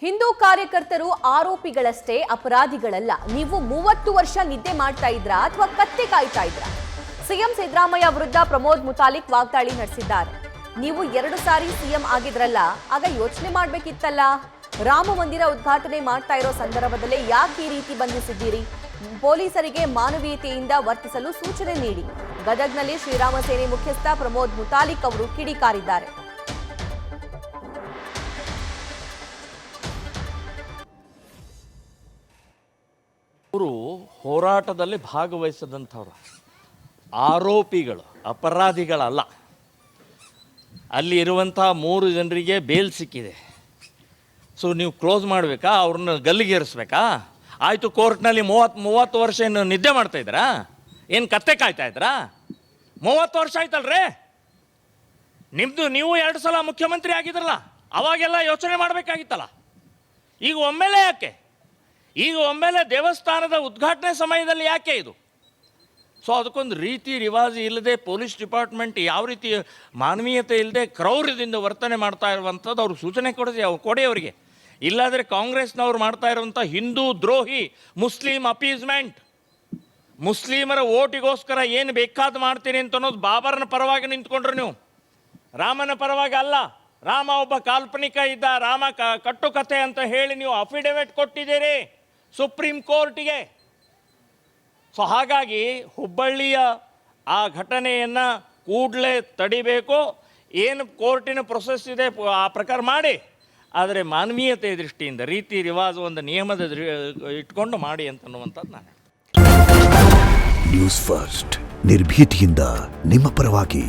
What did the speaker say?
ಹಿಂದೂ ಕಾರ್ಯಕರ್ತರು ಆರೋಪಿಗಳಷ್ಟೇ, ಅಪರಾಧಿಗಳಲ್ಲ. ನೀವು 30 ವರ್ಷ ನಿದ್ದೆ ಮಾಡ್ತಾ ಇದ್ರಾ ಅಥವಾ ಕತ್ತೆ ಕಾಯ್ತಾ ಇದ್ರಾ? ಸಿಎಂ ಸಿದ್ದರಾಮಯ್ಯ ವಿರುದ್ಧ ಪ್ರಮೋದ್ ಮುತಾಲಿಕ್ ವಾಗ್ದಾಳಿ ನಡೆಸಿದ್ದಾರೆ. ನೀವು 2 ಸಾರಿ ಸಿಎಂ ಆಗಿದ್ರಲ್ಲ, ಆಗ ಯೋಚನೆ ಮಾಡ್ಬೇಕಿತ್ತಲ್ಲ. ರಾಮ ಮಂದಿರ ಉದ್ಘಾಟನೆ ಮಾಡ್ತಾ ಇರೋ ಸಂದರ್ಭದಲ್ಲೇ ಯಾಕೆ ಈ ರೀತಿ ಬಂಧಿಸಿದ್ದೀರಿ? ಪೊಲೀಸರಿಗೆ ಮಾನವೀಯತೆಯಿಂದ ವರ್ತಿಸಲು ಸೂಚನೆ ನೀಡಿ. ಗದಗ್ನಲ್ಲಿ ಶ್ರೀರಾಮ ಸೇನೆ ಮುಖ್ಯಸ್ಥ ಪ್ರಮೋದ್ ಮುತಾಲಿಕ್ ಅವರು ಕಿಡಿಕಾರಿದ್ದಾರೆ. ಅವರು ಹೋರಾಟದಲ್ಲಿ ಭಾಗವಹಿಸಿದಂಥವ್ರು ಆರೋಪಿಗಳು, ಅಪರಾಧಿಗಳಲ್ಲ. ಅಲ್ಲಿ ಇರುವಂಥ 3 ಜನರಿಗೆ ಬೇಲ್ ಸಿಕ್ಕಿದೆ. ಸೊ ನೀವು ಕ್ಲೋಸ್ ಮಾಡಬೇಕಾ? ಅವ್ರನ್ನ ಗಲ್ಲಿಗೇರಿಸ್ಬೇಕಾ? ಆಯಿತು, ಕೋರ್ಟ್ನಲ್ಲಿ 30 ವರ್ಷ ಏನು ನಿದ್ದೆ ಮಾಡ್ತಾಯಿದ್ರಾ? ಏನು ಕತ್ತೆ ಕಾಯ್ತಾಯಿದ್ರಾ? 30 ವರ್ಷ ಆಯ್ತಲ್ರೇ ನಿಮ್ಮದು. ನೀವು 2 ಸಲ ಮುಖ್ಯಮಂತ್ರಿ ಆಗಿದ್ರಲ್ಲ, ಅವಾಗೆಲ್ಲ ಯೋಚನೆ ಮಾಡಬೇಕಾಗಿತ್ತಲ್ಲ. ಈಗ ಒಮ್ಮೆಲೆ ಯಾಕೆ? ಈಗ ಒಮ್ಮೆಲೆ ದೇವಸ್ಥಾನದ ಉದ್ಘಾಟನೆ ಸಮಯದಲ್ಲಿ ಯಾಕೆ ಇದು? ಸೊ ಅದಕ್ಕೊಂದು ರೀತಿ ರಿವಾಜು ಇಲ್ಲದೆ ಪೊಲೀಸ್ ಡಿಪಾರ್ಟ್ಮೆಂಟ್ ಯಾವ ರೀತಿ ಮಾನವೀಯತೆ ಇಲ್ಲದೆ ಕ್ರೌರ್ಯದಿಂದ ವರ್ತನೆ ಮಾಡ್ತಾ ಇರುವಂಥದ್ದು ಅವ್ರಿಗೆ ಸೂಚನೆ ಕೊಡಿ ಅವರಿಗೆ. ಇಲ್ಲಾದರೆ ಕಾಂಗ್ರೆಸ್ನವ್ರು ಮಾಡ್ತಾ ಇರುವಂಥ ಹಿಂದೂ ದ್ರೋಹಿ, ಮುಸ್ಲಿಂ ಅಪೀಸ್ಮೆಂಟ್, ಮುಸ್ಲಿಮರ ಓಟಿಗೋಸ್ಕರ ಏನು ಬೇಕಾದ ಮಾಡ್ತೀನಿ ಅಂತ ಅನ್ನೋದು ಬಾಬರ್ನ ಪರವಾಗಿ ನಿಂತ್ಕೊಂಡ್ರು ನೀವು, ರಾಮನ ಪರವಾಗಿ ಅಲ್ಲ. ರಾಮ ಒಬ್ಬ ಕಾಲ್ಪನಿಕ ಇದ್ದ, ರಾಮ ಕಟ್ಟುಕತೆ ಅಂತ ಹೇಳಿ ನೀವು ಅಫಿಡವಿಟ್ ಕೊಟ್ಟಿದ್ದೀರಿ ಸುಪ್ರೀಂ ಕೋರ್ಟಿಗೆ. ಸೊ ಹಾಗಾಗಿ ಹುಬ್ಬಳ್ಳಿಯ ಆ ಘಟನೆಯನ್ನು ಕೂಡಲೇ ತಡಿಬೇಕು. ಏನು ಕೋರ್ಟಿನ ಪ್ರೊಸೆಸ್ ಇದೆ ಆ ಪ್ರಕಾರ ಮಾಡಿ, ಆದರೆ ಮಾನವೀಯತೆ ದೃಷ್ಟಿಯಿಂದ ರೀತಿ ರಿವಾಜು ಒಂದು ನಿಯಮದ ಇಟ್ಕೊಂಡು ಮಾಡಿ ಅಂತನ್ನುವಂಥದ್ದು ನಾನು. ನ್ಯೂಸ್ ಫಸ್ಟ್ ನಿರ್ಭೀತಿಯಿಂದ ನಿಮ್ಮ ಪರವಾಗಿ.